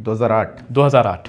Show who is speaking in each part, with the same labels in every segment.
Speaker 1: 2008।
Speaker 2: 2008।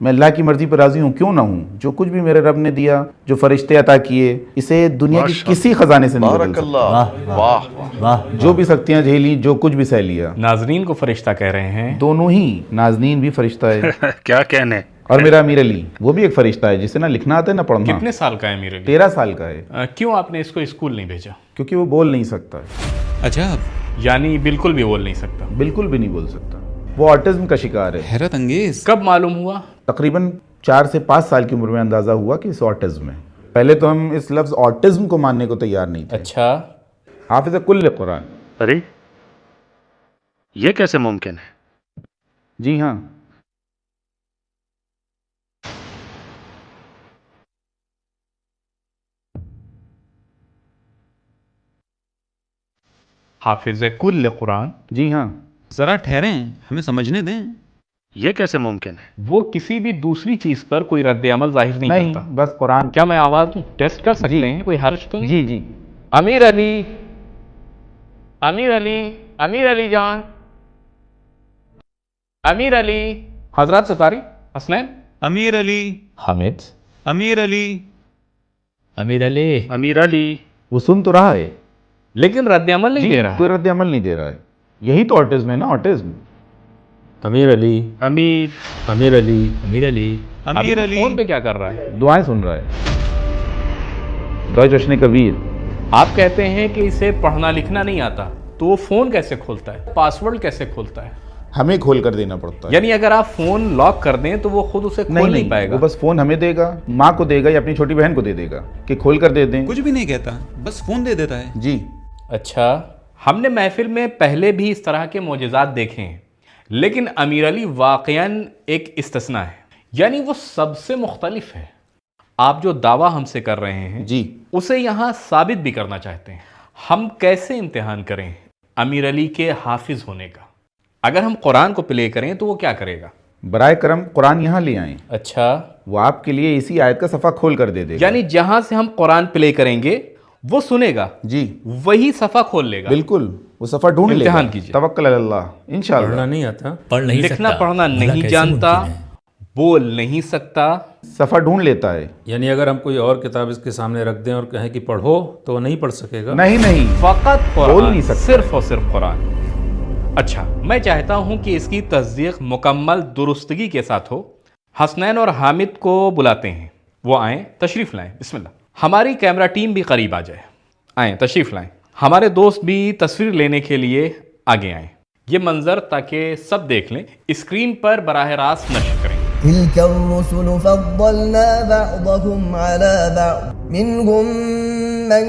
Speaker 1: میں اللہ کی مرضی پر راضی ہوں، کیوں نہ ہوں؟ جو کچھ بھی میرے رب نے دیا، جو فرشتے عطا کیے، اسے دنیا کی کسی خزانے سے نہیں بدل سکتا۔ جو بھی سختیاں جھیلی، جو کچھ بھی سہ لیا۔
Speaker 2: ناظرین کو فرشتہ کہہ رہے ہیں؟
Speaker 1: دونوں ہی، نازنین بھی فرشتہ ہے
Speaker 3: کیا کہنے۔
Speaker 1: اور میرا امیر علی وہ بھی ایک فرشتہ ہے، جسے نہ لکھنا آتا ہے نہ پڑھنا۔
Speaker 2: کتنے سال کا ہے امیر علی؟
Speaker 1: 13 سال کا ہے۔
Speaker 2: کیوں آپ نے اس کو اسکول نہیں بھیجا؟
Speaker 1: کیونکہ وہ بول نہیں سکتا،
Speaker 4: عجب،
Speaker 2: یعنی بالکل بھی بول نہیں سکتا؟
Speaker 1: بالکل بھی نہیں بول سکتا، وہ آٹزم کا شکار ہے۔
Speaker 4: حیرت انگیز۔
Speaker 2: کب معلوم ہوا؟
Speaker 1: تقریباً 4 سے 5 سال کی عمر میں اندازہ ہوا کہ اس آٹزم ہے۔ پہلے تو ہم اس لفظ آٹزم کو ماننے کو تیار نہیں تھے۔
Speaker 2: اچھا،
Speaker 1: حافظ کل قرآن۔
Speaker 3: ارے یہ کیسے ممکن ہے؟
Speaker 1: جی ہاں،
Speaker 2: حافظ کل قرآن؟
Speaker 1: جی ہاں۔
Speaker 4: ذرا ٹھہریں، ہمیں سمجھنے دیں۔
Speaker 3: یہ کیسے ممکن ہے؟
Speaker 2: وہ کسی بھی دوسری چیز پر کوئی رد عمل ظاہر نہیں
Speaker 1: نہیں،
Speaker 2: کرتا۔
Speaker 1: بس قرآن۔
Speaker 2: کیا میں آواز ٹیسٹ کر سکتے ہیں؟ کوئی حرج تو نہیں؟
Speaker 1: جی جی۔
Speaker 2: امیر علی، امیر علی، امیر علی جان، امیر علی، حضرات ستاری، حسنین،
Speaker 4: امیر علی،
Speaker 5: حامد،
Speaker 4: امیر علی،
Speaker 5: امیر علی،
Speaker 3: امیر علی۔
Speaker 1: وہ سن تو رہا ہے
Speaker 2: لیکن رد عمل نہیں دے رہا۔
Speaker 1: کوئی رد عمل نہیں دے رہا ہے۔ یہی تو آٹزم ہے نا، آٹزم۔
Speaker 6: امیر علی،
Speaker 3: امیر،
Speaker 6: امیر علی،
Speaker 5: امیر علی،
Speaker 4: امیر علی۔
Speaker 2: فون پہ کیا کر رہا ہے؟
Speaker 1: دعائیں سن رہا ہے، دعائیں جشن کبیر۔
Speaker 2: آپ کہتے ہیں کہ اسے پڑھنا لکھنا نہیں آتا، تو وہ فون کیسے کھولتا ہے؟ پاسورڈ کیسے کھولتا ہے؟
Speaker 1: ہمیں کھول کر دینا پڑتا ہے۔
Speaker 2: یعنی اگر آپ فون لاک کر دیں تو وہ خود اسے کھول نہیں پائے گا؟
Speaker 1: وہ بس فون ہمیں دے گا، ماں کو دے گا یا اپنی چھوٹی بہن کو دے دے گا کہ کھول کر دے دیں۔
Speaker 4: کچھ بھی نہیں کہتا، بس فون دے دیتا ہے۔
Speaker 1: جی،
Speaker 2: اچھا، ہم نے محفل میں پہلے بھی اس طرح کے معجزات دیکھے ہیں، لیکن امیر علی واقعاً ایک استثناء ہے، یعنی وہ سب سے مختلف ہے۔ آپ جو دعویٰ ہم سے کر رہے ہیں
Speaker 1: جی،
Speaker 2: اسے یہاں ثابت بھی کرنا چاہتے ہیں۔ ہم کیسے امتحان کریں امیر علی کے حافظ ہونے کا؟ اگر ہم قرآن کو پلے کریں تو وہ کیا کرے گا؟
Speaker 1: برائے کرم قرآن یہاں لے آئیں،
Speaker 2: اچھا،
Speaker 1: وہ آپ کے لیے اسی آیت کا صفحہ کھول کر دے دے گا۔
Speaker 2: یعنی جہاں سے ہم قرآن پلے کریں گے وہ سنے گا،
Speaker 1: جی
Speaker 2: وہی صفحہ کھول لے گا۔
Speaker 1: بالکل، وہ صفحہ ڈھونڈ لے گا۔
Speaker 2: امتحان کیجیے۔
Speaker 1: توکل علی اللہ، انشاءاللہ۔
Speaker 6: پڑھنا نہیں آتا،
Speaker 5: پڑھ نہیں سکتا،
Speaker 2: لکھنا پڑھنا
Speaker 5: بھلا
Speaker 2: نہیں
Speaker 5: کیسے
Speaker 2: جانتا،
Speaker 5: ممکن ہے؟
Speaker 2: بول نہیں سکتا،
Speaker 1: صفحہ ڈھونڈ لیتا ہے۔
Speaker 6: یعنی اگر ہم کوئی اور کتاب اس کے سامنے رکھ دیں اور کہیں کہ پڑھو تو وہ نہیں پڑھ سکے گا؟
Speaker 1: نہیں،
Speaker 2: فقط
Speaker 1: بول
Speaker 2: قرآن،
Speaker 1: نہیں سکتا۔
Speaker 2: صرف اور صرف قرآن۔ اچھا، میں چاہتا ہوں کہ اس کی تصدیق مکمل درستگی کے ساتھ ہو۔ حسنین اور حامد کو بلاتے ہیں، وہ آئیں، تشریف لائیں، بسم اللہ۔ ہماری کیمرہ ٹیم بھی قریب آ جائے، آئیں، تشریف لائیں۔ ہمارے دوست بھی تصویر لینے کے لیے آگے آئیں۔ یہ منظر تاکہ سب دیکھ لیں، اسکرین پر براہ راست نشر کریں۔
Speaker 7: تلك الرسل فضلنا بعضهم على بعض منهم من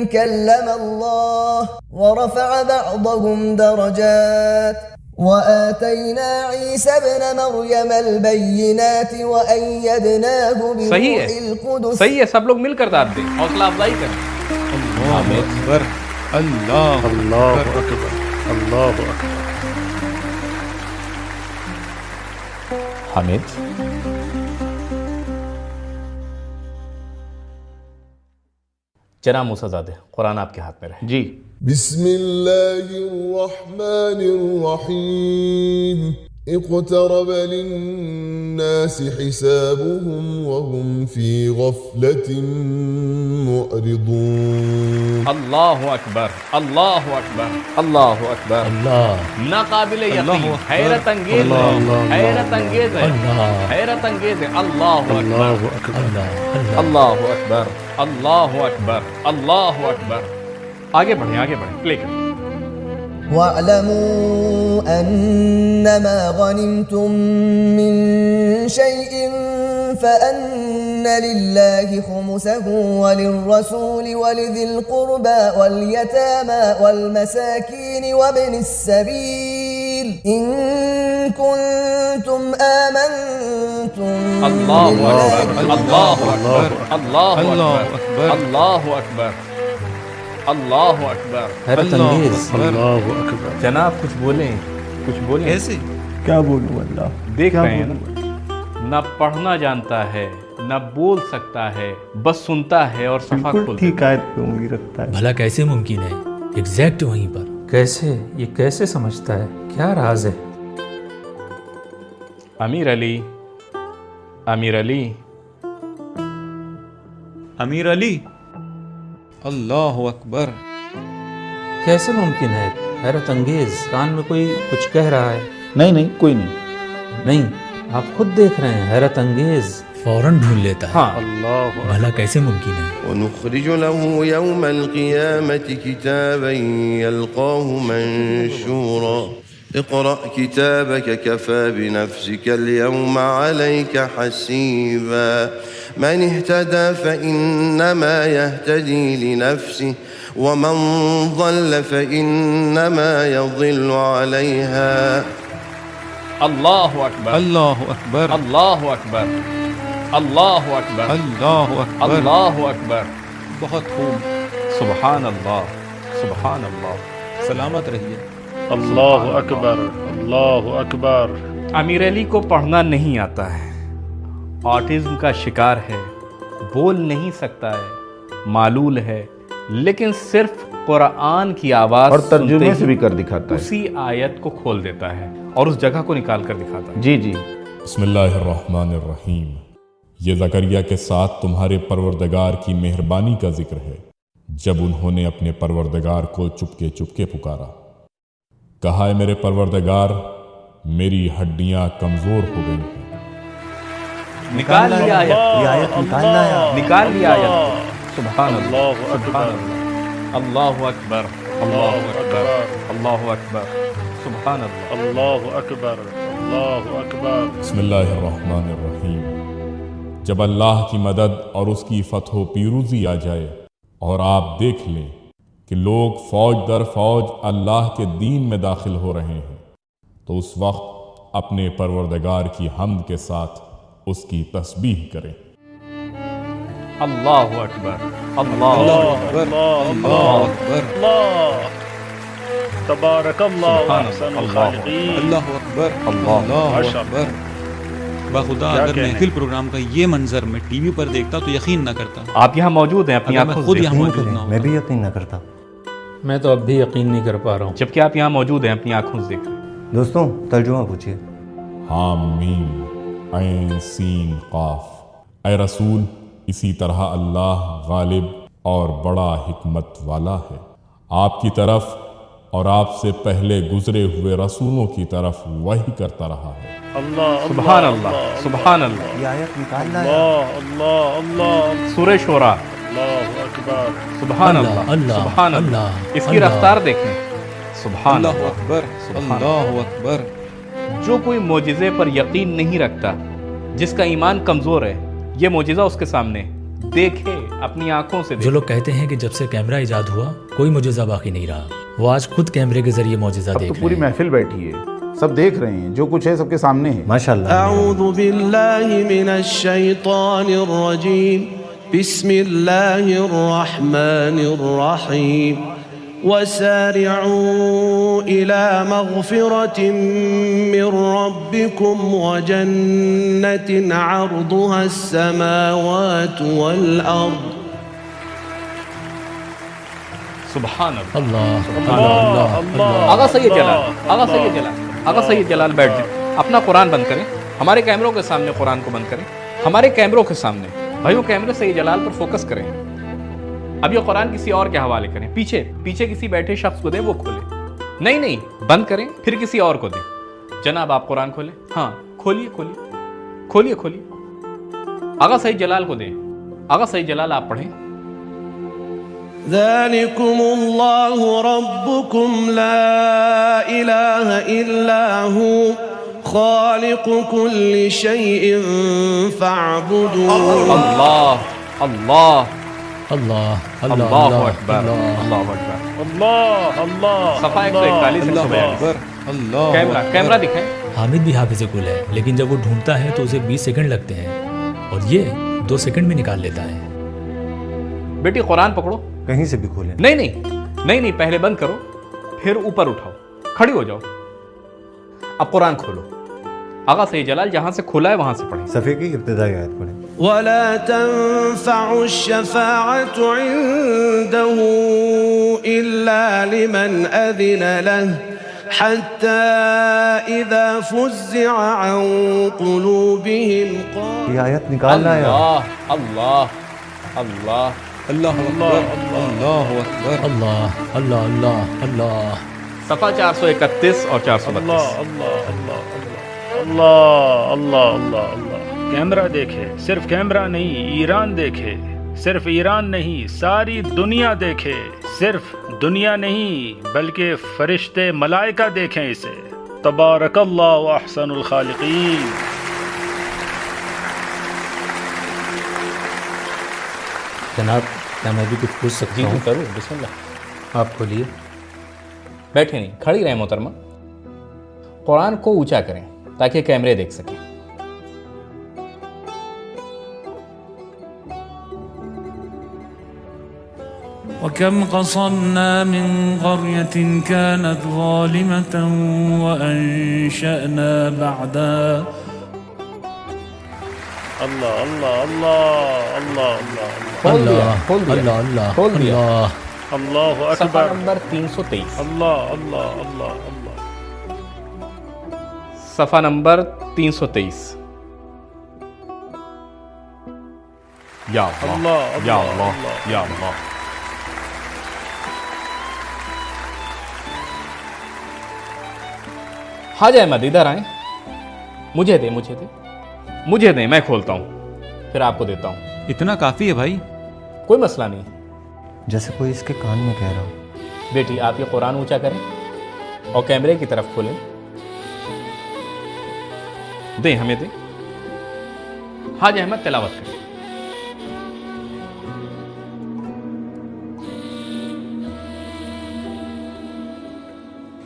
Speaker 7: كلم الله ورفع بعضهم درجات وآتينا عيسى ابن مريم البينات وأيدناه
Speaker 2: صحیح
Speaker 7: بروح
Speaker 2: ہے،
Speaker 7: القدس۔
Speaker 2: صحیح ہے، سب لوگ مل کر داد دیں، حوصلہ افزائی کریں۔
Speaker 4: اللہ اکبر، اللہ
Speaker 3: اللہ اکبر، اللہ اکبر۔
Speaker 5: حامد،
Speaker 2: جناب موسیٰ زادے، قرآن آپ کے ہاتھ میں رہے۔
Speaker 1: جی،
Speaker 8: بسم الله الرحمن الرحيم اقترب للناس حسابهم وهم في غفلة معرضون۔
Speaker 2: اللہ اکبر، اللہ اکبر، اللہ اکبر،
Speaker 5: اللہ،
Speaker 2: ناقابل یقین، حیرت انگیز ہے، حیرت انگیز ہے، حیرت انگیز ہے۔ اللہ اکبر،
Speaker 5: اللہ،
Speaker 2: اللہ اکبر، اللہ اکبر، اللہ اکبر۔ آگے بڑھیں، آگے بڑھیں، پلے کریں۔
Speaker 7: واعلموا أنما غنمتم من شيء فأن لله خمسه وللرسول ولذي القربى واليتامى والمساكين وابن السبيل إن كنتم آمنتم
Speaker 2: اللہ اکبر، اللہ اکبر، اللہ
Speaker 4: اللہ
Speaker 2: اکبر،
Speaker 4: اکبر،
Speaker 2: اللہ اکبر، اللہ اکبر۔
Speaker 6: حیرت انگیز۔
Speaker 3: اللہ اکبر۔
Speaker 2: جناب کچھ بولیں، کچھ بولیں۔
Speaker 4: کیسے؟
Speaker 1: کیا بولوں اللہ؟
Speaker 2: دیکھ رہے ہیں نا، نہ پڑھنا جانتا ہے، نہ بول سکتا ہے، بس سنتا ہے اور صفحہ کھولتا ہے۔
Speaker 1: آیت پہ انگلی رکھتا ہے۔
Speaker 5: بھلا کیسے ممکن ہے؟ ایگزیکٹ وہیں پر۔
Speaker 6: کیسے؟ یہ کیسے سمجھتا ہے؟ کیا راز ہے؟
Speaker 2: امیر علی، امیر علی
Speaker 4: امیر علی اللہ اکبر.
Speaker 6: کیسے ممکن ہے؟ حیرت انگیز. کان میں کوئی کچھ کہہ رہا ہے.
Speaker 1: نہیں کوئی نہیں.
Speaker 6: نہیں، آپ خود دیکھ رہے ہیں. حیرت انگیز.
Speaker 5: فوراً ڈھونڈ لیتا ہے.
Speaker 2: ہاں.
Speaker 3: اللہ
Speaker 5: بھلا کیسے ممکن ہے؟
Speaker 8: ونخرج له يوم القيامة كتابا يلقاه منشورا اقرأ كتابك كفى بنفسك اليوم عليك حسيبا من اهتدى فإنما يهتدي لنفسه ومن ضل فإنما يضل عليها.
Speaker 2: اللہ اکبر
Speaker 4: اللہ اکبر
Speaker 2: اللہ اکبر اللہ اکبر
Speaker 4: اللہ اکبر.
Speaker 2: اللہ اکبر.
Speaker 4: بہت خوب.
Speaker 2: سبحان اللہ سبحان اللہ.
Speaker 4: سلامت رہیے.
Speaker 3: اللہ اکبر اللہ اکبر.
Speaker 2: امیر علی کو پڑھنا نہیں آتا ہے، آٹزم کا شکار ہے، بول نہیں سکتا ہے، معلول ہے، لیکن صرف قرآن کی آواز
Speaker 1: اور ترجمے
Speaker 2: سنتے
Speaker 1: سے
Speaker 2: ہی
Speaker 1: بھی کر دکھاتا ہے.
Speaker 2: اسی آیت کو کھول دیتا ہے اور اس جگہ کو نکال کر دکھاتا ہے.
Speaker 1: جی
Speaker 9: بسم اللہ الرحمن الرحیم. یہ زکریا کے ساتھ تمہارے پروردگار کی مہربانی کا ذکر ہے جب انہوں نے اپنے پروردگار کو چپکے چپکے پکارا. کہا ہے میرے پروردگار میری ہڈیاں کمزور ہو گئی ہیں.
Speaker 2: نکال لیا آیت. نکال لیا آیت. سبحان
Speaker 3: اللہ
Speaker 2: سبحان
Speaker 3: اکبر
Speaker 2: اللہ اکبر اللہ اکبر اللہ اکبر. سبحان اللہ.
Speaker 3: اللہ اکبر اللہ اکبر.
Speaker 9: بسم اللہ الرحمن الرحیم. جب اللہ کی مدد اور اس کی فتح و پیروزی آ جائے اور آپ دیکھ لیں کہ لوگ فوج در فوج اللہ کے دین میں داخل ہو رہے ہیں تو اس وقت اپنے پروردگار کی حمد کے ساتھ اس کی تسبیح کریں.
Speaker 2: اللہ اکبر اللہ
Speaker 4: اکبر اللہ اکبر.
Speaker 3: اللہ تبارک اللہ
Speaker 2: سبحان
Speaker 3: احسن
Speaker 2: اللہ.
Speaker 3: الخالقین.
Speaker 4: اللہ اکبر
Speaker 2: اللہ
Speaker 4: اللہ اکبر. بخدا
Speaker 3: کیا
Speaker 4: اگر
Speaker 3: کہنے؟
Speaker 4: محفل پروگرام کا یہ منظر میں ٹی وی پر دیکھتا تو یقین نہ کرتا.
Speaker 2: آپ یہاں موجود ہیں اپنی
Speaker 4: اگر میں
Speaker 2: آنکھوں
Speaker 4: خود
Speaker 2: سے
Speaker 4: یہاں موجود نہ
Speaker 10: میں
Speaker 4: ہوتا.
Speaker 10: بھی یقین نہ کرتا.
Speaker 6: میں تو اب بھی یقین نہیں کر پا رہا ہوں.
Speaker 2: جبکہ آپ یہاں موجود ہیں اپنی آنکھوں سے دیکھ رہے ہیں.
Speaker 10: دوستوں ترجمہ پوچھیے.
Speaker 9: حامیم عین سین قاف. اے رسول اسی طرح اللہ غالب اور بڑا حکمت والا ہے. آپ کی طرف اور آپ سے پہلے گزرے ہوئے رسولوں کی طرف وحی کرتا رہا ہے.
Speaker 3: اللہ
Speaker 2: سبحان اللہ سبحان اللہ.
Speaker 10: یہ آیت نکال
Speaker 3: اللہ اللہ اللہ.
Speaker 2: سورہ شورا.
Speaker 3: اللہ اکبر.
Speaker 2: سبحان
Speaker 5: اللہ،
Speaker 2: اللہ
Speaker 5: اللہ،
Speaker 2: سبحان اللہ.
Speaker 5: اللہ،
Speaker 2: اس کی
Speaker 5: اللہ.
Speaker 2: رفتار دیکھیں. سبحان
Speaker 4: اللہ
Speaker 2: اللہ.
Speaker 4: اکبر
Speaker 2: سبحان
Speaker 4: اللہ اکبر.
Speaker 2: جو کوئی معجزے پر یقین نہیں رکھتا، جس کا ایمان کمزور ہے، یہ معجزہ اس کے سامنے دیکھے اپنی آنکھوں سے
Speaker 5: جو
Speaker 2: دیکھے.
Speaker 5: لوگ کہتے ہیں کہ جب سے کیمرہ ایجاد ہوا کوئی معجزہ باقی نہیں رہا، وہ آج خود کیمرے کے ذریعے معجزہ
Speaker 1: اب تو
Speaker 5: دیکھ
Speaker 1: پوری
Speaker 5: رہے ہیں.
Speaker 1: محفل بیٹھی ہے، سب دیکھ رہے ہیں، جو کچھ ہے سب کے سامنے ہے.
Speaker 10: ماشاء اللہ.
Speaker 7: أعوذ بالله من الشيطان الرجيم بسم الله الرحمن الرحيم وسارعوا إلى مغفرة من ربكم وجنة عرضها السماوات والأرض.
Speaker 2: سبحان اللہ.
Speaker 5: اللہ
Speaker 3: اللہ اللہ.
Speaker 2: آغا سید جلال آغا سید جلال آغا سید جلال بیٹھ جائیں. اپنا قرآن بند کریں. ہمارے کیمروں کے سامنے قرآن کو بند کریں. ہمارے کیمروں کے سامنے بھائیو کیمرے سید جلال پر فوکس کریں. اب یہ قرآن کسی اور کے حوالے کریں. پیچھے کسی بیٹھے شخص کو دیں، وہ کھولے. نہیں بند کریں، پھر کسی اور کو دیں. جناب آپ قرآن کھولیں. ہاں کھولیے. آغا سید جلال کو دیں. آغا سید جلال آپ پڑھیں.
Speaker 7: ذلكم الله ربكم لا إله إلا هو خالق كل شيء فاعبدوه.
Speaker 2: اللہ اللہ
Speaker 5: اللہ
Speaker 2: اللہ اکبر اللہ اکبر.
Speaker 3: اللہ اللہ.
Speaker 2: صفحہ 141
Speaker 4: اللہ
Speaker 2: 142.
Speaker 4: اکبر اللہ
Speaker 2: کیمرہ دکھائیں.
Speaker 5: حامد بھی حافظ کل ہے، لیکن جب وہ ڈھونڈتا ہے تو اسے 20 سیکنڈ لگتے ہیں اور یہ 2 سیکنڈ میں نکال لیتا ہے.
Speaker 2: بیٹی قرآن پکڑو.
Speaker 10: کہیں سے بھی کھولیں.
Speaker 2: نہیں پہلے بند کرو، پھر اوپر اٹھاؤ، کھڑی ہو جاؤ. اب قرآن کھولو. آغا سید جلال جہاں سے کھولا ہے وہاں سے پڑھیں.
Speaker 10: صفحے کی ابتدائی آیت پڑھیں.
Speaker 7: ولا تنفع الشفاعة عنده إلا لمن أذن له حتى إذا فزع عن قلوبهم
Speaker 10: یہ آیت نکالنا ہے
Speaker 2: اللہ اللہ اللہ
Speaker 4: اللہ اکبر اللہ اکبر
Speaker 5: اللہ اللہ اللہ اللہ
Speaker 2: صفحہ 431 اور 432
Speaker 3: اللہ اللہ اللہ اللہ اللہ اللہ اللہ کیمرہ دیکھے، صرف کیمرہ نہیں ایران دیکھے، صرف ایران نہیں ساری دنیا دیکھے، صرف دنیا نہیں بلکہ فرشتے ملائکہ دیکھیں اسے۔ تبارک اللہ و احسن الخالقین۔
Speaker 6: جناب کیا میں بھی کچھ پوچھ سکتا ہوں؟
Speaker 2: ضرور، بسم اللہ۔
Speaker 6: آپ کھولیے۔
Speaker 2: بیٹھے نہیں، کھڑی رہیں محترمہ۔ قرآن کو اونچا کریں تاکہ کیمرے دیکھ سکیں۔
Speaker 11: وكم قصرنا من قرية كانت ظالمة وأنشأنا بعدها
Speaker 3: اللہ اللہ اللہ اللہ اللہ
Speaker 2: کھول دیا،
Speaker 5: اللہ
Speaker 2: کھول دیا،
Speaker 5: اللہ اللہ
Speaker 2: کھول دیا۔
Speaker 5: اللہ
Speaker 3: اللہ
Speaker 2: صفحہ
Speaker 3: اکبر۔
Speaker 2: نمبر 323،
Speaker 3: اللہ اللہ اللہ اللہ
Speaker 2: صفحہ نمبر 323۔ یا اللہ
Speaker 3: اللہ
Speaker 2: یا
Speaker 3: اللہ
Speaker 2: اللہ
Speaker 3: اللہ۔
Speaker 2: یا اللہ۔ حاج احمد ادھر آئیں، مجھے دیں مجھے دیں مجھے دیں، میں کھولتا ہوں پھر آپ کو دیتا ہوں۔
Speaker 4: اتنا کافی ہے بھائی۔
Speaker 2: کوئی مسئلہ نہیں۔
Speaker 10: جیسے کوئی اس کے کان میں کہہ رہا ہو۔
Speaker 2: بیٹی آپ یہ قرآن اونچا کریں اور کیمرے کی طرف کھولیں، دیں ہمیں دیں۔ حاج احمد تلاوت کریں۔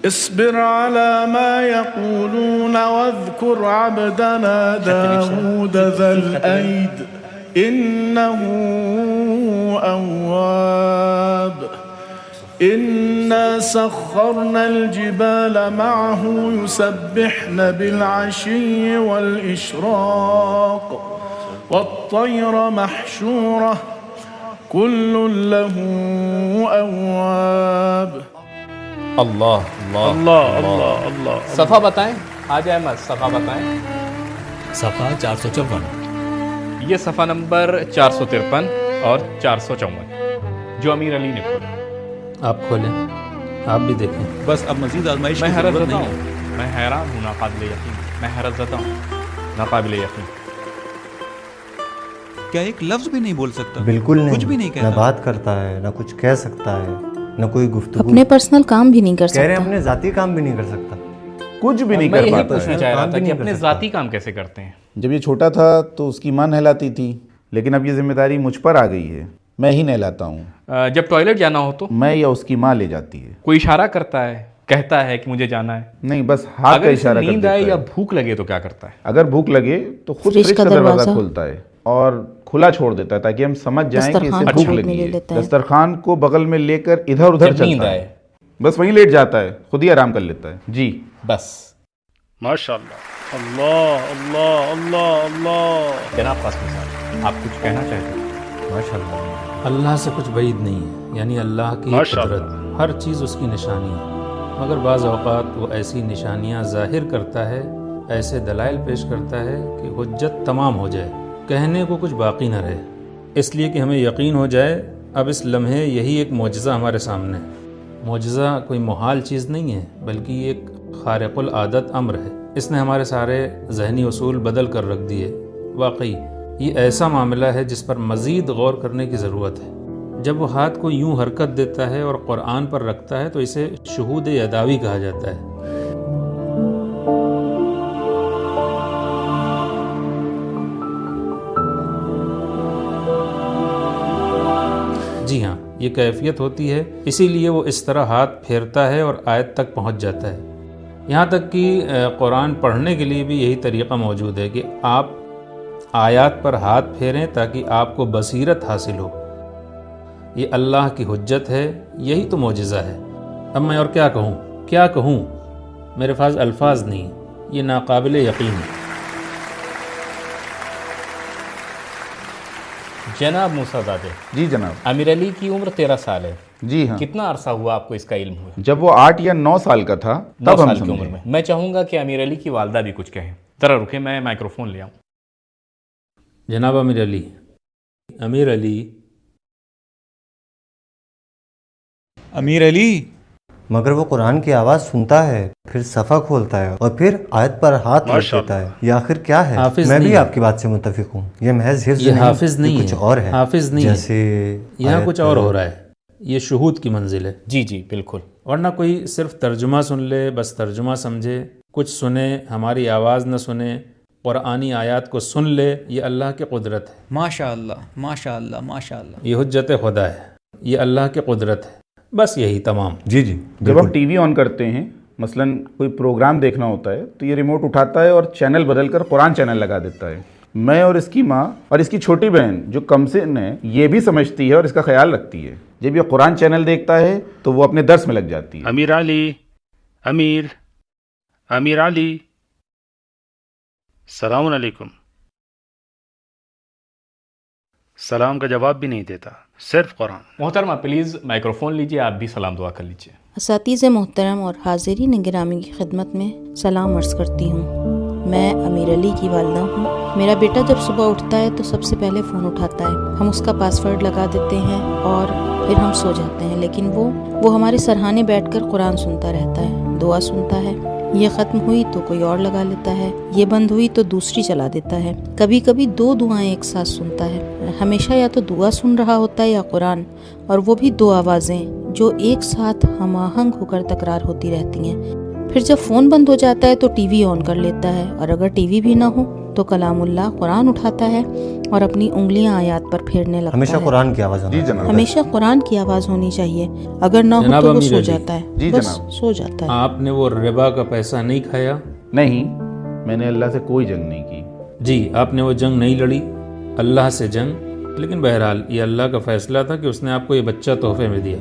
Speaker 7: اصبر على ما يقولون واذكر عبدنا داود ذا الأيد إنه أواب إنا سخرنا الجبال معه يسبحن بالعشي والإشراق والطير محشورة كل له أواب۔
Speaker 2: اللہ اللہ
Speaker 3: اللہ اللہ اللہ۔
Speaker 2: صفحہ بتائیں حاج احمد، صفحہ بتائیں۔
Speaker 5: صفحہ 454،
Speaker 2: یہ صفحہ نمبر 453 اور 454 جو امیر علی نے کھولا۔
Speaker 6: آپ کھولیں، آپ بھی دیکھیں۔
Speaker 4: بس اب مزید آزمائش
Speaker 2: میں
Speaker 4: کی
Speaker 2: حیرت
Speaker 4: ضرورت
Speaker 2: زدہ
Speaker 4: نہیں
Speaker 2: ہوں،
Speaker 4: ہے۔
Speaker 2: میں حیران ہوں، ناقابل یقین، میں حیرت زدہ ہوں، ناقابل یقین۔
Speaker 4: کیا ایک لفظ بھی نہیں بول سکتا؟
Speaker 10: بالکل نہیں،
Speaker 4: کچھ بھی نہیں
Speaker 10: نہ
Speaker 4: کہتا۔
Speaker 10: بات کرتا ہے، نہ کچھ کہہ سکتا ہے، نہ کوئی گفتگو۔
Speaker 12: اپنے پرسنل کام بھی نہیں کر
Speaker 10: کہہ رہے ہیں
Speaker 12: سکتا۔
Speaker 10: اپنے ذاتی کام بھی نہیں کر سکتا۔
Speaker 1: کچھ بھی نہیں
Speaker 2: میں
Speaker 1: کر
Speaker 2: یہی
Speaker 1: پاتا
Speaker 2: پوچھنا
Speaker 1: ہے۔
Speaker 2: چاہ رہا
Speaker 10: کام
Speaker 2: تھا
Speaker 10: بھی
Speaker 2: کہ
Speaker 10: نہیں کر
Speaker 2: اپنے
Speaker 10: سکتا۔
Speaker 2: ذاتی کام کیسے کرتے ہیں؟
Speaker 1: جب یہ چھوٹا تھا تو اس کی ماں نہلاتی تھی، لیکن اب یہ ذمہ داری مجھ پر آ گئی ہے، میں ہی نہلاتا ہوں۔
Speaker 2: جب ٹوائلٹ جانا ہو تو
Speaker 1: میں یا اس کی ماں لے جاتی ہے۔
Speaker 2: کوئی اشارہ کرتا ہے، کہتا ہے کہ مجھے جانا ہے؟
Speaker 1: نہیں، بس ہاتھ کا
Speaker 2: اگر اسے
Speaker 1: اشارہ کر
Speaker 2: نیند
Speaker 1: دیتا
Speaker 2: آئے یا
Speaker 1: ہے۔
Speaker 2: بھوک لگے تو کیا کرتا ہے؟
Speaker 1: اگر بھوک لگے تو خود
Speaker 12: فریج
Speaker 1: فریج
Speaker 12: کا
Speaker 1: کا دروازہ
Speaker 12: دروازہ
Speaker 1: کھولتا ہے اور کھلا چھوڑ دیتا ہے تاکہ ہم سمجھ جائیں کہ اسے
Speaker 12: دسترخوان
Speaker 1: بھوک
Speaker 12: کو
Speaker 1: لگی
Speaker 12: لے
Speaker 1: ہے۔
Speaker 12: لیتا ہے۔
Speaker 1: دسترخوان کو بغل میں لے کر ادھر ادھر
Speaker 2: جب نیند
Speaker 1: چلتا
Speaker 2: آئے
Speaker 1: ہے، بس وہیں لیٹ جاتا ہے، خود ہی آرام کر لیتا ہے۔ جی
Speaker 2: بس۔
Speaker 3: ماشاء اللہ اللہ اللہ اللہ اللہ۔
Speaker 2: جناب قاسم صاحب، آپ کچھ کہنا چاہتے ہیں؟
Speaker 10: ماشاء اللہ۔
Speaker 6: اللہ سے کچھ بعید نہیں ہے، یعنی اللہ کی
Speaker 3: ماشاء
Speaker 6: قدرت،
Speaker 3: اللہ۔
Speaker 6: ہر چیز اس کی نشانی ہے، مگر بعض اوقات وہ ایسی نشانیاں ظاہر کرتا ہے، ایسے دلائل پیش کرتا ہے کہ حجت تمام ہو جائے، کہنے کو کچھ باقی نہ رہے، اس لیے کہ ہمیں یقین ہو جائے اب اس لمحے یہی ایک معجزہ ہمارے سامنے ہے۔ معجزہ کوئی محال چیز نہیں ہے بلکہ یہ ایک خارق العادت امر ہے، اس نے ہمارے سارے ذہنی اصول بدل کر رکھ دیے۔ واقعی یہ ایسا معاملہ ہے جس پر مزید غور کرنے کی ضرورت ہے۔ جب وہ ہاتھ کو یوں حرکت دیتا ہے اور قرآن پر رکھتا ہے تو اسے شہود یداوی کہا جاتا ہے۔ جی ہاں، یہ کیفیت ہوتی ہے، اسی لیے وہ اس طرح ہاتھ پھیرتا ہے اور آیت تک پہنچ جاتا ہے۔ یہاں تک کہ قرآن پڑھنے کے لیے بھی یہی طریقہ موجود ہے کہ آپ آیات پر ہاتھ پھیریں تاکہ آپ کو بصیرت حاصل ہو۔ یہ اللہ کی حجت ہے، یہی تو معجزہ ہے۔ اب میں اور کیا کہوں؟ میرے پاس الفاظ نہیں، یہ ناقابل یقین ہے۔
Speaker 2: جناب موسیٰ زادے،
Speaker 1: جی جناب۔
Speaker 2: امیر علی کی عمر 13 سال ہے،
Speaker 1: جی ہاں.
Speaker 2: کتنا عرصہ ہوا آپ کو اس کا علم ہوا؟
Speaker 1: جب وہ 8 یا 9 سال کا تھا
Speaker 2: 9
Speaker 1: تب ہم
Speaker 2: سال کی عمر
Speaker 1: سمجھے.
Speaker 2: میں. میں چاہوں گا کہ امیر علی کی والدہ بھی کچھ کہیں. ذرا رکے، میں مائکروفون لے آؤں.
Speaker 6: جناب امیر علی. امیر علی.
Speaker 4: امیر علی.
Speaker 10: مگر وہ قرآن کی آواز سنتا ہے، پھر صفحہ کھولتا ہے اور پھر آیت پر ہاتھ رکھ دیتا ہے. یہ آخر کیا ہے؟ میں بھی آپ کی بات سے متفق ہوں. یہ محض حفظ
Speaker 6: یہ حافظ نہیں ہے،
Speaker 10: کچھ اور ہے.
Speaker 6: حافظ نہیں
Speaker 10: جیسے
Speaker 6: یہاں کچھ اور ہو رہا ہے. یہ شہود کی منزل ہے.
Speaker 2: جی جی بالکل.
Speaker 6: ورنہ کوئی صرف ترجمہ سن لے، بس ترجمہ سمجھے، کچھ سنے ہماری آواز نہ سنے، قرآنی آیات کو سن لے، یہ اللہ کی قدرت ہے.
Speaker 13: ماشاء اللہ ماشاء اللہ ماشاء اللہ.
Speaker 6: یہ حجت خدا ہے، یہ اللہ کی قدرت ہے. بس یہی تمام.
Speaker 10: جی جی.
Speaker 1: جب ہم ٹی وی آن کرتے ہیں، مثلا کوئی پروگرام دیکھنا ہوتا ہے تو یہ ریموٹ اٹھاتا ہے اور چینل بدل کر قرآن چینل لگا دیتا ہے. میں اور اس کی ماں اور اس کی چھوٹی بہن جو کم سن ہے یہ بھی سمجھتی ہے اور اس کا خیال رکھتی ہے. جب یہ قرآن چینل دیکھتا ہے تو وہ اپنے درس میں لگ جاتی ہے.
Speaker 3: امیر علی، امیر علی، السلام علیکم. سلام کا جواب بھی نہیں دیتا، صرف قرآن.
Speaker 2: محترمہ پلیز مائکروفون لیجئے، آپ بھی سلام دعا کر لیجئے.
Speaker 12: اساتذہ محترم اور حاضرین گرامی کی خدمت میں سلام عرض کرتی ہوں. میں امیر علی کی والدہ ہوں. میرا بیٹا جب صبح اٹھتا ہے تو سب سے پہلے فون اٹھاتا ہے. ہم اس کا پاسورڈ لگا دیتے ہیں اور پھر ہم سو جاتے ہیں، لیکن وہ ہمارے سرہانے بیٹھ کر قرآن سنتا رہتا ہے، دعا سنتا ہے. یہ ختم ہوئی تو کوئی اور لگا لیتا ہے، یہ بند ہوئی تو دوسری چلا دیتا ہے. کبھی کبھی 2 دعائیں ایک ساتھ سنتا ہے. ہمیشہ یا تو دعا سن رہا ہوتا ہے یا قرآن، اور وہ بھی 2 آوازیں جو ایک ساتھ ہم آہنگ ہو کر تکرار ہوتی رہتی ہیں. پھر جب فون بند ہو جاتا ہے تو ٹی وی آن کر لیتا ہے، اور اگر ٹی وی بھی نہ ہو تو کلام اللہ قرآن اٹھاتا ہے اور اپنی انگلیاں آیات پر پھیرنے لگتا ہے.
Speaker 10: ہمیشہ قرآن کی آواز ہونی چاہیے.
Speaker 12: ہمیشہ قرآن کی آواز ہونی چاہیے. اگر نہ ہو تو وہ سو جاتا ہے.
Speaker 1: جی
Speaker 12: بس
Speaker 1: جناب.
Speaker 12: سو جاتا ہے.
Speaker 6: آپ نے وہ ربا کا پیسہ نہیں کھایا؟
Speaker 1: نہیں، میں نے اللہ سے کوئی جنگ نہیں کی.
Speaker 6: جی، آپ نے وہ جنگ نہیں لڑی، اللہ سے جنگ. لیکن بہرحال یہ اللہ کا فیصلہ تھا کہ اس نے آپ کو یہ بچہ تحفے میں دیا.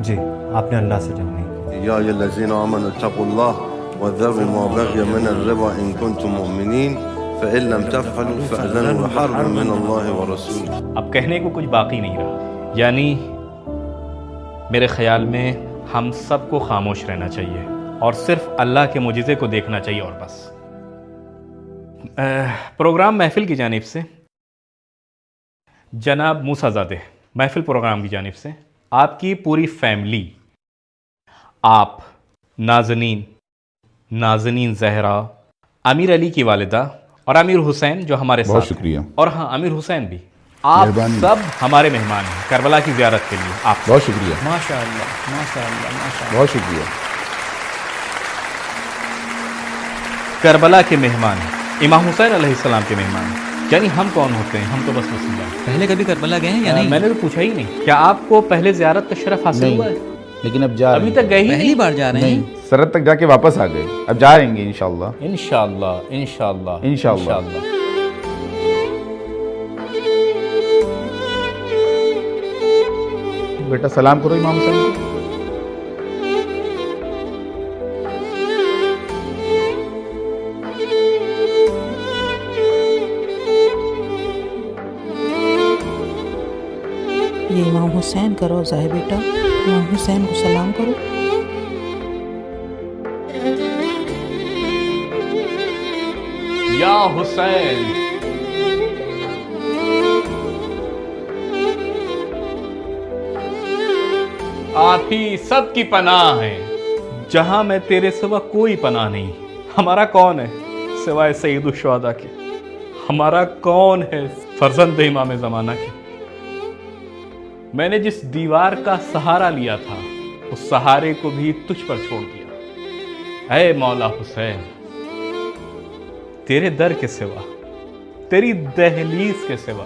Speaker 10: جی، آپ نے اللہ سے جنگ نہیں کی.
Speaker 8: یا ایھا الذین آمنوا اتقوا اللہ وذروا ما بقي من الربا ان كنتم مؤمنین فإن لم تفعلوا فأذنوا بحرب من اللہ ورسولہ.
Speaker 2: اب کہنے کو کچھ باقی نہیں رہا. یعنی میرے خیال میں ہم سب کو خاموش رہنا چاہیے اور صرف اللہ کے معجزے کو دیکھنا چاہیے اور بس. پروگرام محفل کی جانب سے جناب موسیٰ زادے، محفل پروگرام کی جانب سے آپ کی پوری فیملی، آپ، نازنین زہرا، امیر علی کی والدہ اور امیر حسین جو ہمارے ساتھ
Speaker 1: بہت شکریہ.
Speaker 2: اور ہاں امیر حسین بھی، آپ سب ہمارے مہمان ہیں کربلا کی زیارت کے لیے. آپ
Speaker 1: بہت شکریہ.
Speaker 13: ماشاء اللہ ماشاء اللہ ماشاء اللہ.
Speaker 1: بہت شکریہ.
Speaker 2: کربلا کے مہمان ہیں، امام حسین علیہ السلام کے مہمان ہیں. یعنی ہم کون ہوتے ہیں؟ ہم تو بس وسیلہ ہیں.
Speaker 13: پہلے کبھی کربلا گئے ہیں یا نہیں؟
Speaker 2: میں نے تو پوچھا ہی نہیں. کیا آپ کو پہلے زیارت کا شرف حاصل ہوا ہے؟
Speaker 1: لیکن اب جا
Speaker 2: ابھی تک گئے ہی
Speaker 13: پہلی بار جا رہے ہیں؟
Speaker 1: سرحد تک جا کے واپس آ گئے. اب جا رہیں گے انشاءاللہ.
Speaker 2: انشاءاللہ انشاءاللہ
Speaker 1: انشاءاللہ. بیٹا سلام کرو امام حسین کو.
Speaker 12: یہ امام حسین کا روزہ ہے بیٹا، امام حسین کو سلام کرو.
Speaker 2: یا حسین. آپ ہی سب کی پناہ ہیں، جہاں میں تیرے سوا کوئی پناہ نہیں. ہمارا کون ہے سوائے سید الشہداء کے؟ ہمارا کون ہے فرزند امام زمانہ کے؟ میں نے جس دیوار کا سہارا لیا تھا اس سہارے کو بھی تجھ پر چھوڑ دیا. اے مولا حسین، تیرے در کے سوا، تیری دہلیز کے سوا،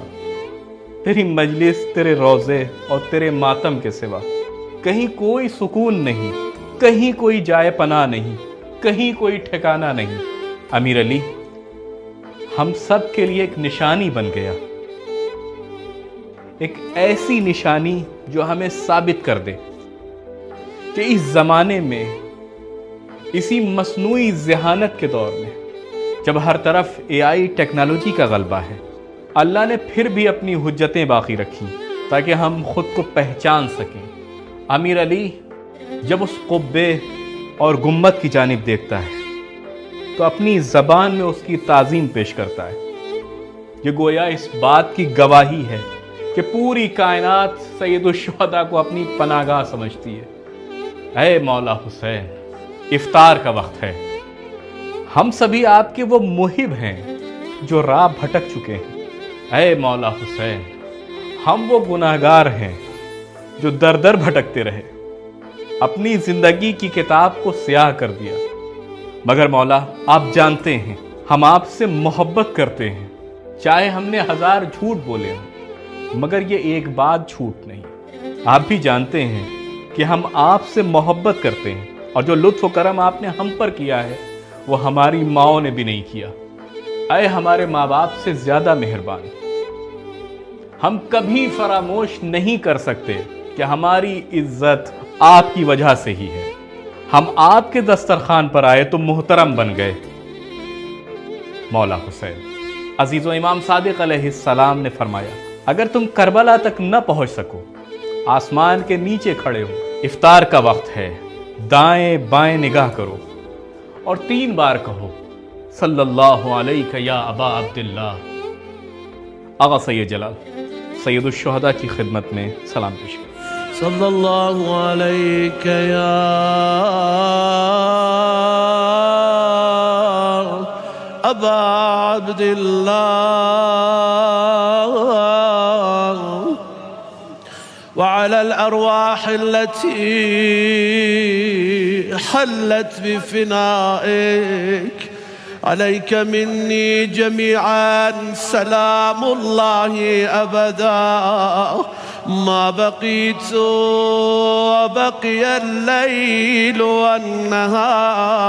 Speaker 2: تیری مجلس، تیرے روضے اور تیرے ماتم کے سوا کہیں کوئی سکون نہیں، کہیں کوئی جائے پناہ نہیں، کہیں کوئی ٹھکانہ نہیں. امیر علی ہم سب کے لیے ایک نشانی بن گیا، ایک ایسی نشانی جو ہمیں ثابت کر دے کہ اس زمانے میں، اسی مصنوعی ذہانت کے دور میں، جب ہر طرف AI ٹیکنالوجی کا غلبہ ہے، اللہ نے پھر بھی اپنی حجتیں باقی رکھی تاکہ ہم خود کو پہچان سکیں امیر علی جب اس قبے اور گنبد کی جانب دیکھتا ہے تو اپنی زبان میں اس کی تعظیم پیش کرتا ہے. یہ گویا اس بات کی گواہی ہے کہ پوری کائنات سید الشہداء کو اپنی پناہ گاہ سمجھتی ہے. اے مولا حسین، افطار کا وقت ہے. ہم سبھی آپ کے وہ محب ہیں جو راہ بھٹک چکے ہیں. اے مولا حسین، ہم وہ گناہگار ہیں جو در در بھٹکتے رہے، اپنی زندگی کی کتاب کو سیاہ کر دیا. مگر مولا آپ جانتے ہیں ہم آپ سے محبت کرتے ہیں، چاہے ہم نے 1000 جھوٹ بولے ہوں، مگر یہ ایک بات جھوٹ نہیں. آپ بھی جانتے ہیں کہ ہم آپ سے محبت کرتے ہیں، اور جو لطف و کرم آپ نے ہم پر کیا ہے وہ ہماری ماؤں نے بھی نہیں کیا. اے ہمارے ماں باپ سے زیادہ مہربان، ہم کبھی فراموش نہیں کر سکتے کہ ہماری عزت آپ کی وجہ سے ہی ہے. ہم آپ کے دسترخوان پر آئے تو محترم بن گئے. مولا حسین، عزیز و امام صادق علیہ السلام نے فرمایا اگر تم کربلا تک نہ پہنچ سکو، آسمان کے نیچے کھڑے ہو، افطار کا وقت ہے، دائیں بائیں نگاہ کرو اور 3 بار کہو صلی اللہ علیہ یا ابا عبداللہ. آغا سید جلال سید الشہداء کی خدمت میں سلام پیش کریں.
Speaker 7: صلی اللہ علیک یا ابا عبداللہ وعلى الأرواح التي حلت بفنائك عليك مني جميعا سلام الله أبدا ما بقيت وبقي الليل والنهار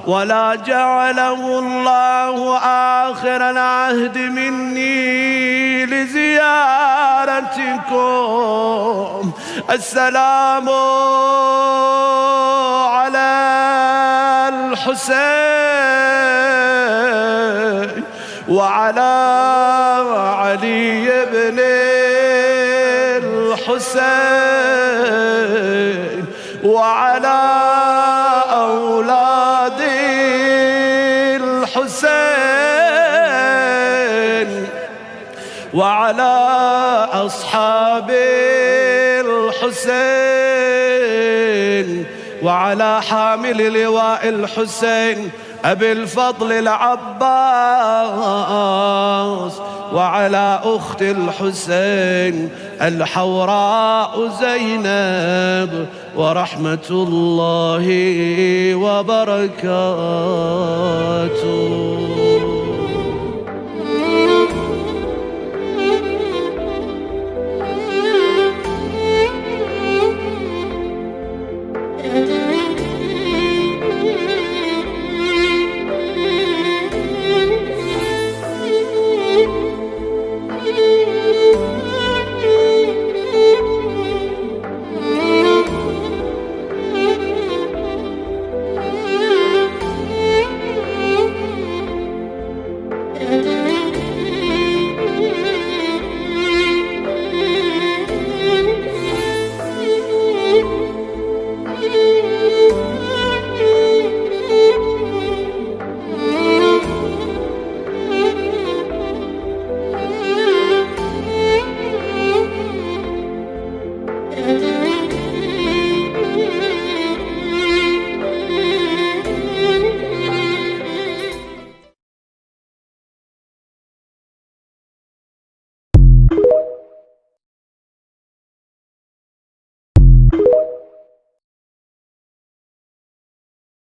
Speaker 7: ولا جعله الله آخر العهد مني لزيارتكم. السلام على الحسين وعلى علي بن الحسين وعلى أولاد الحسين وعلى أصحاب الحسين وعلى حامل لواء الحسين أبي الفضل العباس وعلى أخت الحسين الحوراء زينب ورحمة الله وبركاته.